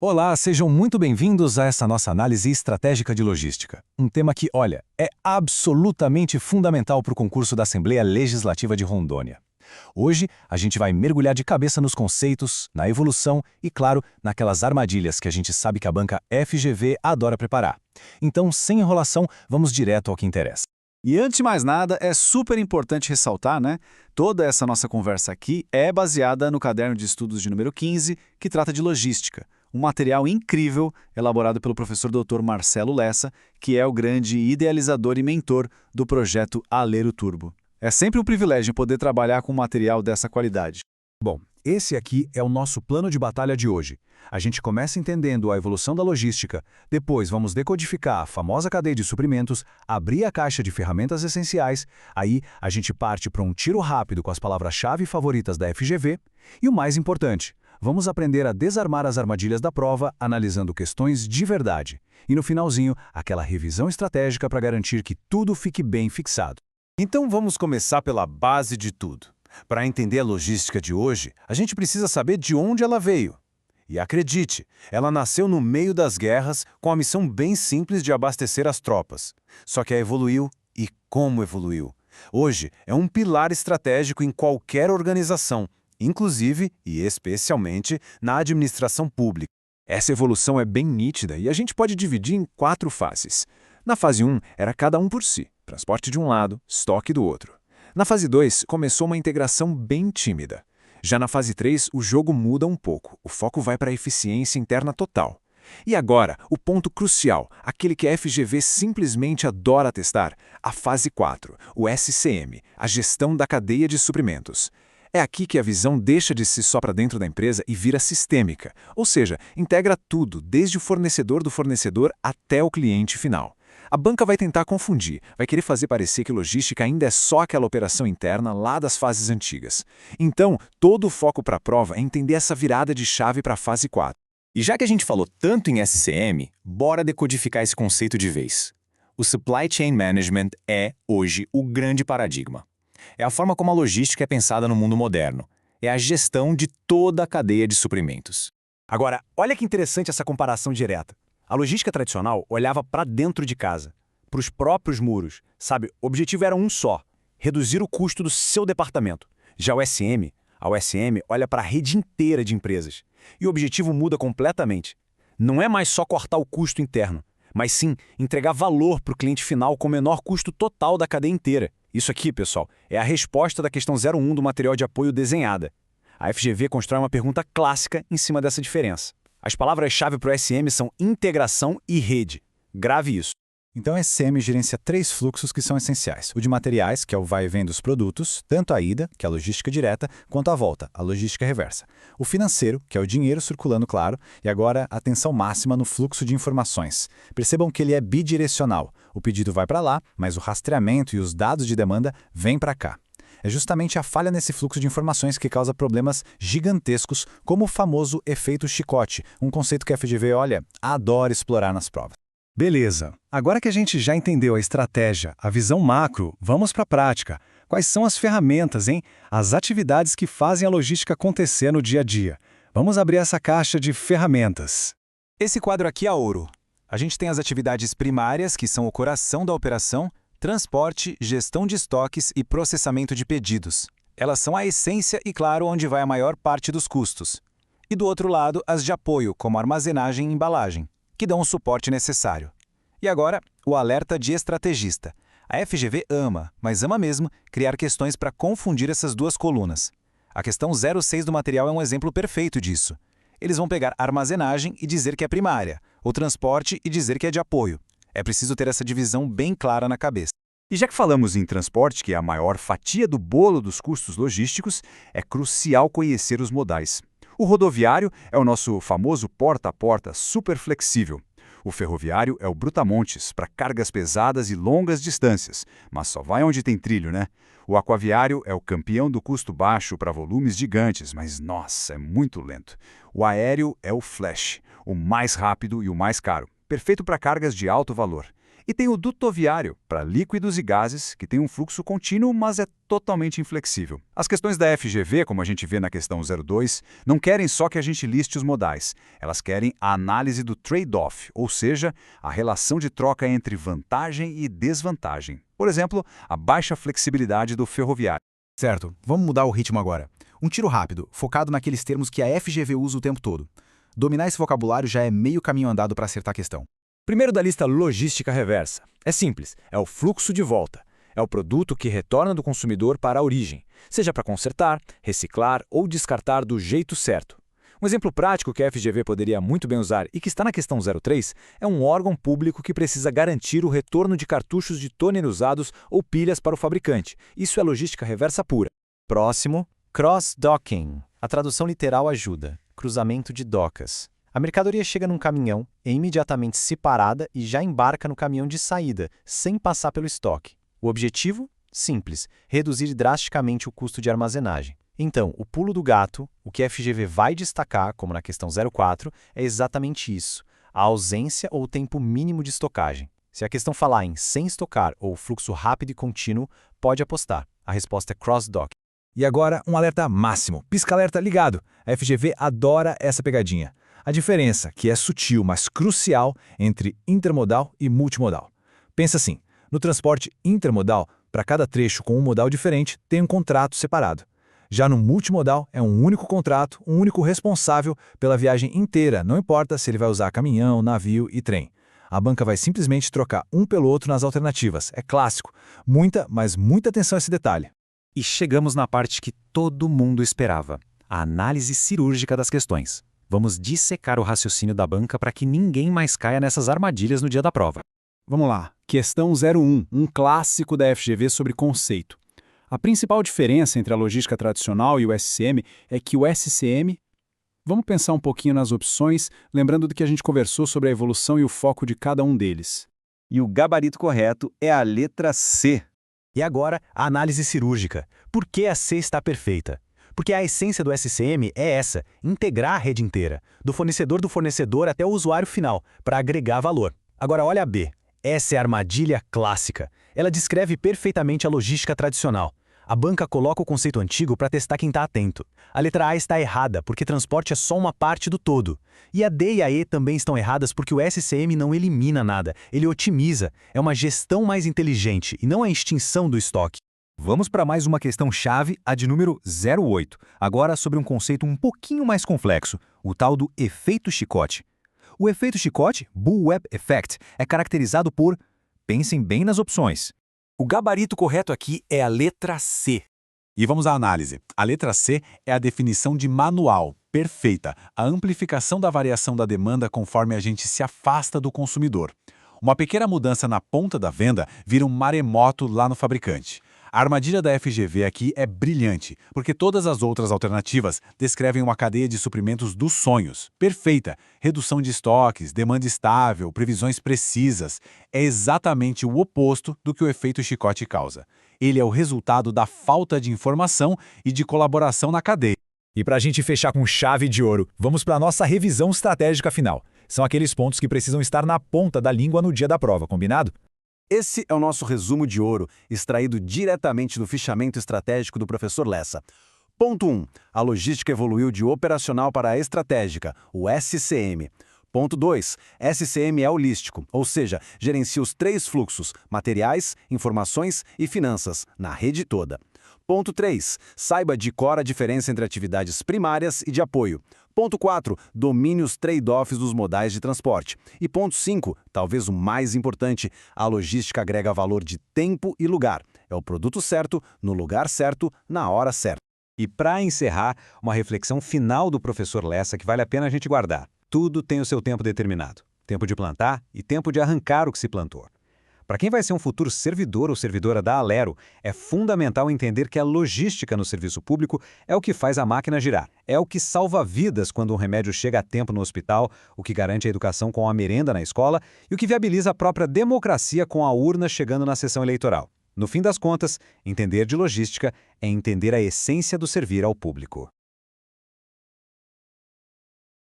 Olá, sejam muito bem-vindos a essa nossa análise estratégica de logística. Um tema que, olha, é absolutamente fundamental para o concurso da Assembleia Legislativa de Rondônia. Hoje, a gente vai mergulhar de cabeça nos conceitos, na evolução e, claro, naquelas armadilhas que a gente sabe que a banca FGV adora preparar. Então, sem enrolação, vamos direto ao que interessa. E antes de mais nada, é super importante ressaltar, né? Toda essa nossa conversa aqui é baseada no caderno de estudos de número 15, que trata de logística. Um material incrível elaborado pelo professor Dr. Marcelo Lessa, que é o grande idealizador e mentor do projeto Alero Turbo. É sempre um privilégio poder trabalhar com um material dessa qualidade. Bom, esse aqui é o nosso plano de batalha de hoje. A gente começa entendendo a evolução da logística, depois vamos decodificar a famosa cadeia de suprimentos, abrir a caixa de ferramentas essenciais, aí a gente parte para um tiro rápido com as palavras-chave favoritas da FGV, e o mais importante, vamos aprender a desarmar as armadilhas da prova analisando questões de verdade. E no finalzinho, aquela revisão estratégica para garantir que tudo fique bem fixado. Então vamos começar pela base de tudo. Para entender a logística de hoje, a gente precisa saber de onde ela veio. E acredite, ela nasceu no meio das guerras com a missão bem simples de abastecer as tropas. Só que ela evoluiu e como evoluiu. Hoje é um pilar estratégico em qualquer organização, inclusive e especialmente na administração pública. Essa evolução é bem nítida e a gente pode dividir em 4 fases. Na fase 1, era cada um por si, transporte de um lado, estoque do outro. Na fase 2, começou uma integração bem tímida. Já na fase 3, o jogo muda um pouco, o foco vai para a eficiência interna total. E agora, o ponto crucial, aquele que a FGV simplesmente adora testar, a fase 4, o SCM, a gestão da cadeia de suprimentos. É aqui que a visão deixa de ser só para dentro da empresa e vira sistêmica, ou seja, integra tudo, desde o fornecedor do fornecedor até o cliente final. A banca vai tentar confundir, vai querer fazer parecer que logística ainda é só aquela operação interna lá das fases antigas. Então, todo o foco para a prova é entender essa virada de chave para a fase 4. E já que a gente falou tanto em SCM, bora decodificar esse conceito de vez. O Supply Chain Management é, hoje, o grande paradigma. É a forma como a logística é pensada no mundo moderno. É a gestão de toda a cadeia de suprimentos. Agora, olha que interessante essa comparação direta. A logística tradicional olhava para dentro de casa, para os próprios muros. Sabe, o objetivo era um só, reduzir o custo do seu departamento. Já a USM olha para a rede inteira de empresas. E o objetivo muda completamente. Não é mais só cortar o custo interno, mas sim entregar valor para o cliente final com o menor custo total da cadeia inteira. Isso aqui, pessoal, é a resposta da questão 01 do material de apoio desenhada. A FGV constrói uma pergunta clássica em cima dessa diferença. As palavras-chave para o SM são integração e rede. Grave isso. Então, a SCM gerencia 3 fluxos que são essenciais. O de materiais, que é o vai e vem dos produtos, tanto a ida, que é a logística direta, quanto a volta, a logística reversa. O financeiro, que é o dinheiro circulando, claro, e agora atenção máxima no fluxo de informações. Percebam que ele é bidirecional. O pedido vai para lá, mas o rastreamento e os dados de demanda vêm para cá. É justamente a falha nesse fluxo de informações que causa problemas gigantescos, como o famoso efeito chicote, um conceito que a FGV, olha, adora explorar nas provas. Beleza. Agora que a gente já entendeu a estratégia, a visão macro, vamos para a prática. Quais são as ferramentas, hein? As atividades que fazem a logística acontecer no dia a dia. Vamos abrir essa caixa de ferramentas. Esse quadro aqui é ouro. A gente tem as atividades primárias, que são o coração da operação, transporte, gestão de estoques e processamento de pedidos. Elas são a essência e, claro, onde vai a maior parte dos custos. E do outro lado, as de apoio, como armazenagem e embalagem, que dão o suporte necessário. E agora, o alerta de estrategista. A FGV ama, mas ama mesmo, criar questões para confundir essas duas colunas. A questão 06 do material é um exemplo perfeito disso. Eles vão pegar armazenagem e dizer que é primária, ou transporte e dizer que é de apoio. É preciso ter essa divisão bem clara na cabeça. E já que falamos em transporte, que é a maior fatia do bolo dos custos logísticos, é crucial conhecer os modais. O rodoviário é o nosso famoso porta a porta super flexível. O ferroviário é o brutamontes, para cargas pesadas e longas distâncias, mas só vai onde tem trilho, né? O aquaviário é o campeão do custo baixo para volumes gigantes, mas nossa, é muito lento. O aéreo é o flash, o mais rápido e o mais caro, perfeito para cargas de alto valor. E tem o dutoviário, para líquidos e gases, que tem um fluxo contínuo, mas é totalmente inflexível. As questões da FGV, como a gente vê na questão 02, não querem só que a gente liste os modais. Elas querem a análise do trade-off, ou seja, a relação de troca entre vantagem e desvantagem. Por exemplo, a baixa flexibilidade do ferroviário. Certo, vamos mudar o ritmo agora. Um tiro rápido, focado naqueles termos que a FGV usa o tempo todo. Dominar esse vocabulário já é meio caminho andado para acertar a questão. Primeiro da lista logística reversa. É simples, é o fluxo de volta. É o produto que retorna do consumidor para a origem, seja para consertar, reciclar ou descartar do jeito certo. Um exemplo prático que a FGV poderia muito bem usar e que está na questão 03 é um órgão público que precisa garantir o retorno de cartuchos de toner usados ou pilhas para o fabricante. Isso é logística reversa pura. Próximo, cross-docking. A tradução literal ajuda. Cruzamento de docas. A mercadoria chega num caminhão, é imediatamente separada e já embarca no caminhão de saída, sem passar pelo estoque. O objetivo? Simples, reduzir drasticamente o custo de armazenagem. Então, o pulo do gato, o que a FGV vai destacar, como na questão 04, é exatamente isso, a ausência ou tempo mínimo de estocagem. Se a questão falar em sem estocar ou fluxo rápido e contínuo, pode apostar. A resposta é cross-dock. E agora, um alerta máximo. Pisca-alerta ligado. A FGV adora essa pegadinha. A diferença, que é sutil, mas crucial, entre intermodal e multimodal. Pensa assim, no transporte intermodal, para cada trecho com um modal diferente, tem um contrato separado. Já no multimodal, é um único contrato, um único responsável pela viagem inteira, não importa se ele vai usar caminhão, navio e trem. A banca vai simplesmente trocar um pelo outro nas alternativas. É clássico. Mas muita atenção a esse detalhe. E chegamos na parte que todo mundo esperava, a análise cirúrgica das questões. Vamos dissecar o raciocínio da banca para que ninguém mais caia nessas armadilhas no dia da prova. Vamos lá. Questão 01, um clássico da FGV sobre conceito. A principal diferença entre a logística tradicional e o SCM é que o SCM... Vamos pensar um pouquinho nas opções, lembrando do que a gente conversou sobre a evolução e o foco de cada um deles. E o gabarito correto é a letra C. E agora, a análise cirúrgica. Por que a C está perfeita? Porque a essência do SCM é essa, integrar a rede inteira, do fornecedor até o usuário final, para agregar valor. Agora olha a B. Essa é a armadilha clássica. Ela descreve perfeitamente a logística tradicional. A banca coloca o conceito antigo para testar quem está atento. A letra A está errada, porque transporte é só uma parte do todo. E a D e a E também estão erradas porque o SCM não elimina nada, ele otimiza. É uma gestão mais inteligente e não a extinção do estoque. Vamos para mais uma questão-chave, a de número 08, agora sobre um conceito um pouquinho mais complexo, o tal do efeito chicote. O efeito chicote, Bullwhip Effect, é caracterizado por... Pensem bem nas opções. O gabarito correto aqui é a letra C. E vamos à análise. A letra C é a definição de manual, perfeita, a amplificação da variação da demanda conforme a gente se afasta do consumidor. Uma pequena mudança na ponta da venda vira um maremoto lá no fabricante. A armadilha da FGV aqui é brilhante, porque todas as outras alternativas descrevem uma cadeia de suprimentos dos sonhos, perfeita, redução de estoques, demanda estável, previsões precisas. É exatamente o oposto do que o efeito chicote causa. Ele é o resultado da falta de informação e de colaboração na cadeia. E para a gente fechar com chave de ouro, vamos para a nossa revisão estratégica final. São aqueles pontos que precisam estar na ponta da língua no dia da prova, combinado? Esse é o nosso resumo de ouro, extraído diretamente do fichamento estratégico do professor Lessa. Ponto 1. A logística evoluiu de operacional para a estratégica, o SCM. Ponto 2. SCM é holístico, ou seja, gerencia os 3 fluxos, materiais, informações e finanças, na rede toda. Ponto 3. Saiba de cor a diferença entre atividades primárias e de apoio. Ponto 4. Domine os trade-offs dos modais de transporte. E ponto 5, talvez o mais importante, a logística agrega valor de tempo e lugar. É o produto certo, no lugar certo, na hora certa. E para encerrar, uma reflexão final do professor Lessa que vale a pena a gente guardar. Tudo tem o seu tempo determinado. Tempo de plantar e tempo de arrancar o que se plantou. Para quem vai ser um futuro servidor ou servidora da Alero, é fundamental entender que a logística no serviço público é o que faz a máquina girar. É o que salva vidas quando um remédio chega a tempo no hospital, o que garante a educação com a merenda na escola e o que viabiliza a própria democracia com a urna chegando na sessão eleitoral. No fim das contas, entender de logística é entender a essência do servir ao público.